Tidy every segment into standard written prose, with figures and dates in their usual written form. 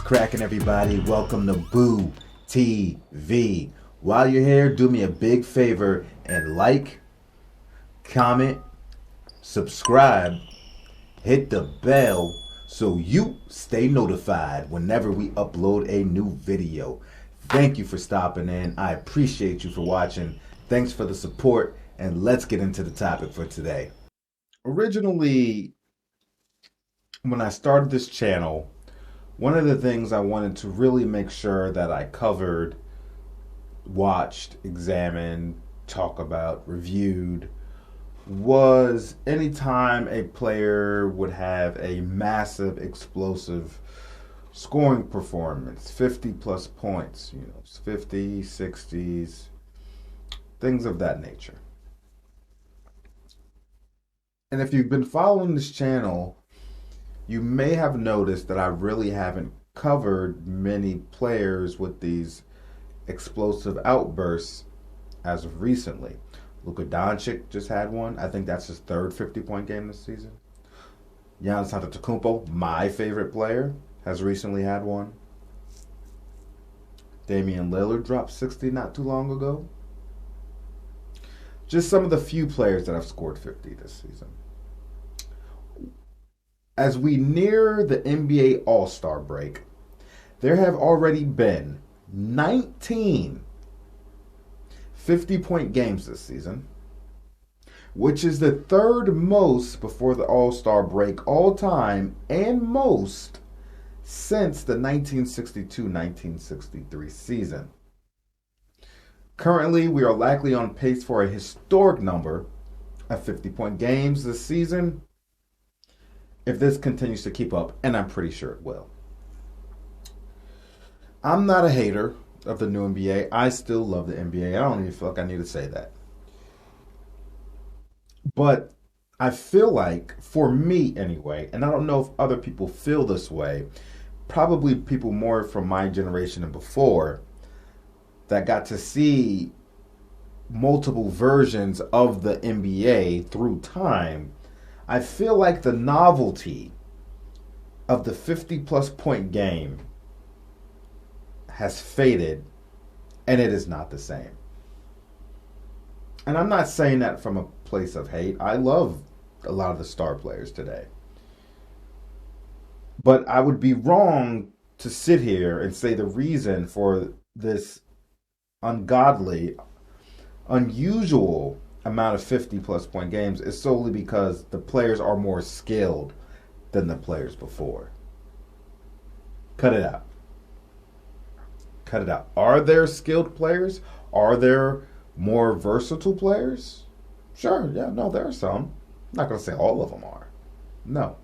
cracking, everybody? Welcome to Boo TV. While you're here, do me a big favor and like, comment, subscribe, hit the bell so you stay notified whenever we upload a new video. Thank you for stopping in. I appreciate you for watching. Thanks for the support, and let's get into the topic for today. Originally, when I started this channel, one of the things I wanted to really make sure that I covered, watched, examined, talk about, reviewed, was anytime a player would have a massive, explosive scoring performance, 50 plus points, 50, 60s, things of that nature. And if you've been following this channel, you may have noticed that I really haven't covered many players with these explosive outbursts as of recently. Luka Doncic just had one. I think that's his third 50-point game this season. Giannis Antetokounmpo, my favorite player, has recently had one. Damian Lillard dropped 60 not too long ago. Just some of the few players that have scored 50 this season. As we near the NBA All-Star break, there have already been 19 50-point games this season, which is the third most before the All-Star break all time and most since the 1962-1963 season. Currently, we are likely on pace for a historic number of 50-point games this season, if this continues to keep up, and I'm pretty sure it will. I'm not a hater of the new NBA. I still love the NBA. I don't even feel like I need to say that. But I feel like, for me anyway, and I don't know if other people feel this way, probably people more from my generation and before, that got to see multiple versions of the NBA through time, I feel like the novelty of the 50-plus point game has faded, and it is not the same. And I'm not saying that from a place of hate. I love a lot of the star players today. But I would be wrong to sit here and say the reason for this ungodly, unusual amount of 50-plus point games is solely because the players are more skilled than the players before. Cut it out. Cut it out. Are there skilled players? Are there more versatile players? Sure, yeah, no, there are some. I'm not going to say all of them are. No.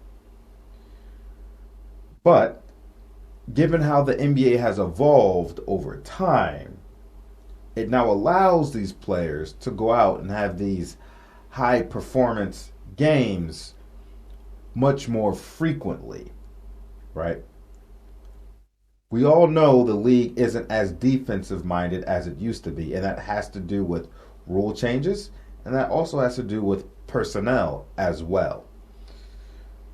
But given how the NBA has evolved over time, it now allows these players to go out and have these high performance games much more frequently, right? We all know the league isn't as defensive minded as it used to be, and that has to do with rule changes, and that also has to do with personnel as well.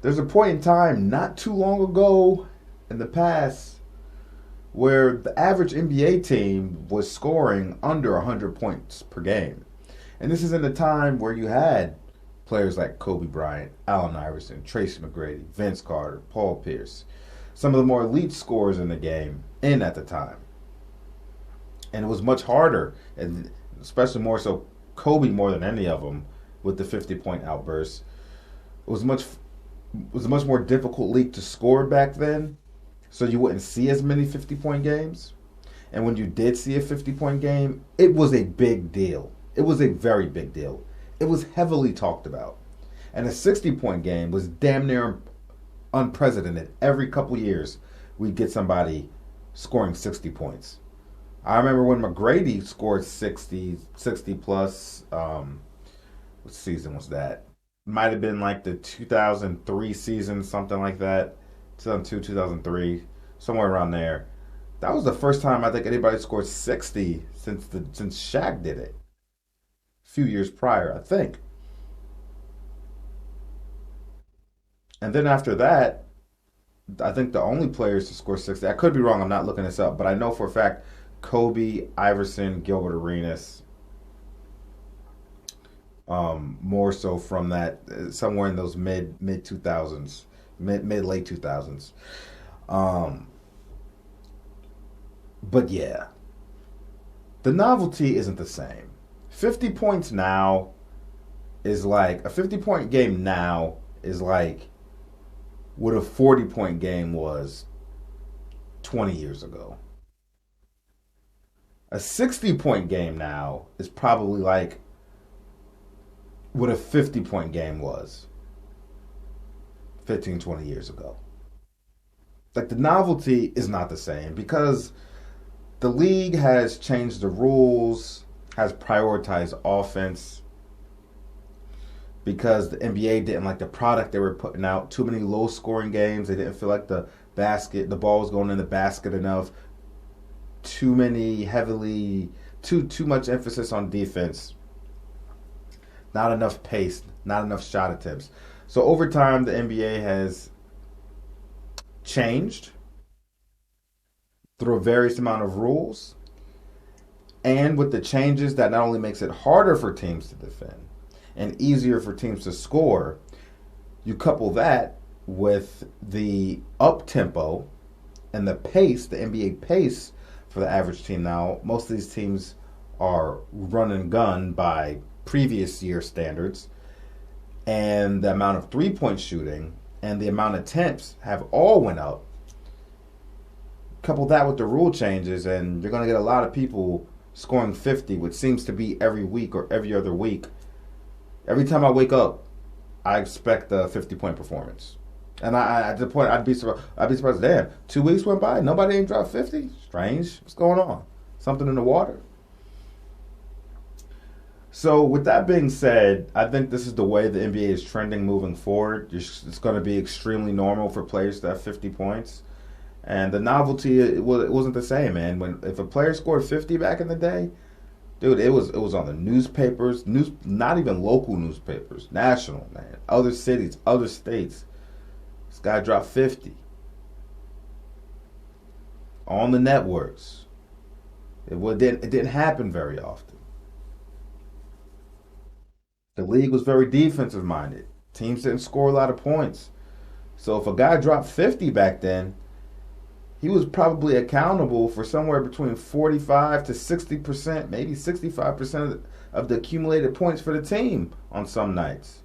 There's a point in time not too long ago in the past where the average NBA team was scoring under 100 points per game. And this is in a time where you had players like Kobe Bryant, Allen Iverson, Tracy McGrady, Vince Carter, Paul Pierce, some of the more elite scorers in the game at the time. And it was much harder, and especially more so Kobe more than any of them with the 50-point outbursts. It was a much more difficult league to score back then. So you wouldn't see as many 50-point games. And when you did see a 50-point game, it was a big deal. It was a very big deal. It was heavily talked about. And a 60-point game was damn near unprecedented. Every couple years, we'd get somebody scoring 60 points. I remember when McGrady scored 60 plus. What season was that? Might have been like the 2003 season, something like that. 2002, 2003, somewhere around there. That was the first time I think anybody scored 60 since Shaq did it. A few years prior, I think. And then after that, I think the only players to score 60. I could be wrong. I'm not looking this up, but I know for a fact Kobe, Iverson, Gilbert Arenas. More so from that somewhere in those mid 2000s, mid late 2000s. Um, but yeah, the novelty isn't the same. 50 points now is like a 50-point game now is like what a 40-point game was 20 years ago. A 60-point game now is probably like what a 50-point game was 15, 20 years ago. Like the novelty is not the same because the league has changed the rules, has prioritized offense because the NBA didn't like the product they were putting out. Too many low scoring games. They didn't feel like the ball was going in the basket enough. Too much emphasis on defense. Not enough pace, not enough shot attempts. So over time, the NBA has changed through a various amount of rules. And with the changes, that not only makes it harder for teams to defend and easier for teams to score, you couple that with the up tempo and the pace, the NBA pace for the average team now. Most of these teams are run and gun by previous year standards, and the amount of three-point shooting and the amount of attempts have all went up. Couple that with the rule changes, and you're going to get a lot of people scoring 50, which seems to be every week or every other week. Every time I wake up, I expect a 50-point performance. And at the point, I'd be surprised. Damn, 2 weeks went by, nobody ain't dropped 50. Strange. What's going on? Something in the water. So with that being said, I think this is the way the NBA is trending moving forward. It's going to be extremely normal for players to have 50 points. And the novelty, it wasn't the same, man. If a player scored 50 back in the day, dude, it was on the newspapers, not even local newspapers, national, man. Other cities, other states. This guy dropped 50 on the networks. It didn't happen very often. The league was very defensive minded. Teams didn't score a lot of points. So if a guy dropped 50 back then, he was probably accountable for somewhere between 45 to 60%, maybe 65% of the accumulated points for the team on some nights.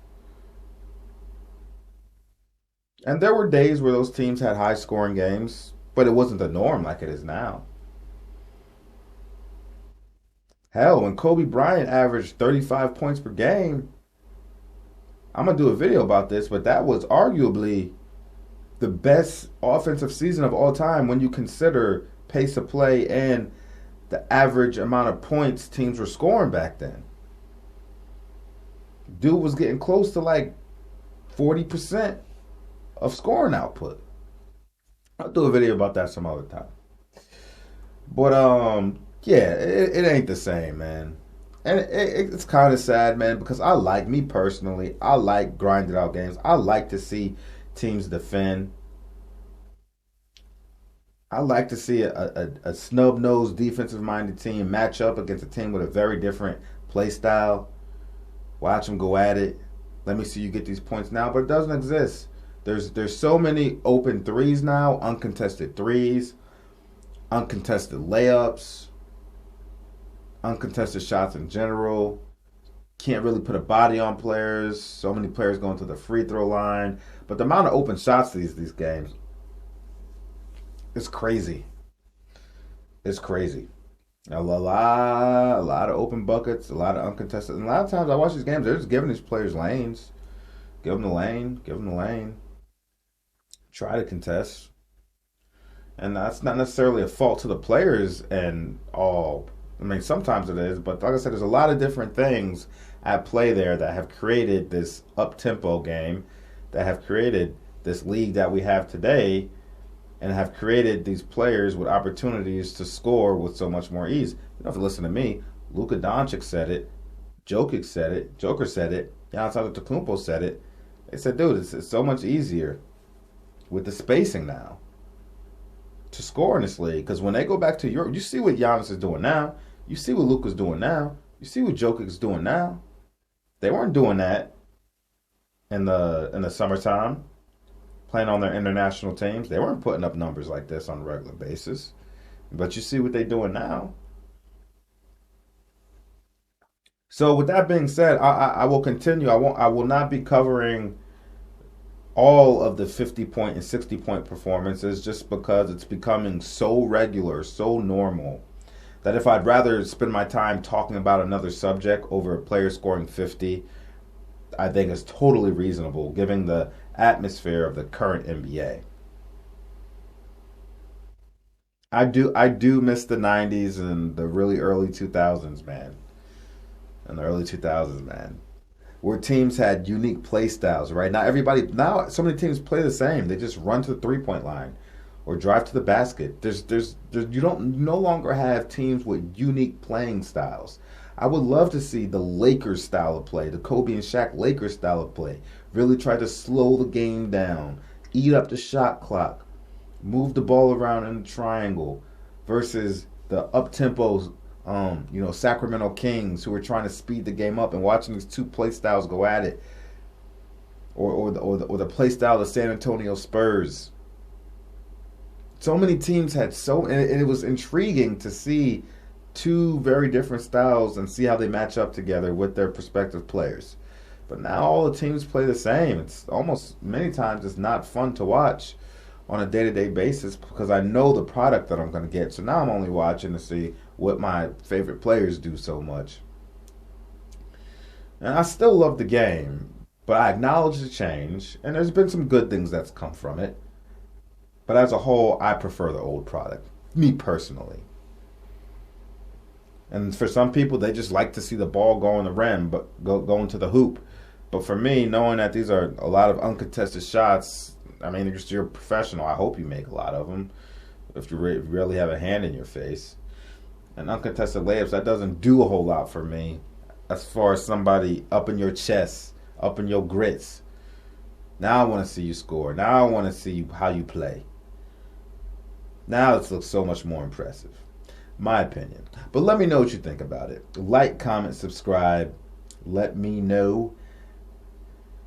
And there were days where those teams had high scoring games, but it wasn't the norm like it is now. Hell, when Kobe Bryant averaged 35 points per game, I'm going to do a video about this, but that was arguably the best offensive season of all time when you consider pace of play and the average amount of points teams were scoring back then. Dude was getting close to like 40% of scoring output. I'll do a video about that some other time. But yeah, it ain't the same, man. And it's kind of sad, man, because me personally, I like grinded out games. I like to see teams defend. I like to see a snub-nosed defensive-minded team match up against a team with a very different play style. Watch them go at it. Let me see you get these points now, but it doesn't exist. There's so many open threes now, uncontested threes, uncontested layups, uncontested shots in general. Can't really put a body on players. So many players going to the free throw line. But the amount of open shots these games is crazy. It's crazy. A lot of open buckets, a lot of uncontested. And a lot of times I watch these games, they're just giving these players lanes. Give them the lane. Give them the lane. Try to contest. And that's not necessarily a fault to the players and all. I mean, sometimes it is, but like I said, there's a lot of different things at play there that have created this up-tempo game, that have created this league that we have today, and have created these players with opportunities to score with so much more ease. You don't have to listen to me. Luka Doncic said it. Jokic said it. Joker said it. Giannis Antetokounmpo said it. They said, dude, it's so much easier with the spacing now to score in this league. Because when they go back to Europe, you see what Giannis is doing now. You see what Luka's doing now. You see what Jokic is doing now. They weren't doing that in the summertime, playing on their international teams. They weren't putting up numbers like this on a regular basis. But you see what they're doing now. So with that being said, I will continue. I will not be covering all of the 50-point and 60-point performances just because it's becoming so regular, so normal, that if I'd rather spend my time talking about another subject over a player scoring 50, I think it's totally reasonable given the atmosphere of the current NBA. I do miss the 90s and the really early 2000s, man. In the early 2000s, man, where teams had unique play styles, right? Now so many teams play the same. They just run to the three-point line or drive to the basket. You don't no longer have teams with unique playing styles. I would love to see the Lakers style of play, the Kobe and Shaq Lakers style of play. Really try to slow the game down, eat up the shot clock, move the ball around in a triangle, versus the up-tempo, Sacramento Kings who are trying to speed the game up, and watching these two play styles go at it, or the play style of the San Antonio Spurs. So many teams had and it was intriguing to see two very different styles and see how they match up together with their prospective players. But now all the teams play the same. It's almost many times it's not fun to watch on a day-to-day basis because I know the product that I'm going to get. So now I'm only watching to see what my favorite players do so much. And I still love the game, but I acknowledge the change, and there's been some good things that's come from it. But as a whole, I prefer the old product, me personally. And for some people, they just like to see the ball go in the rim, but go into the hoop. But for me, knowing that these are a lot of uncontested shots, I mean, you're a professional. I hope you make a lot of them if you really have a hand in your face. And uncontested layups, that doesn't do a whole lot for me as far as somebody up in your chest, up in your grits. Now I want to see you score. Now I want to see how you play. Now it looks so much more impressive. My opinion. But let me know what you think about it. Like, comment, subscribe. Let me know.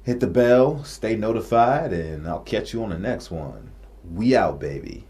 Hit the bell. Stay notified. And I'll catch you on the next one. We out, baby.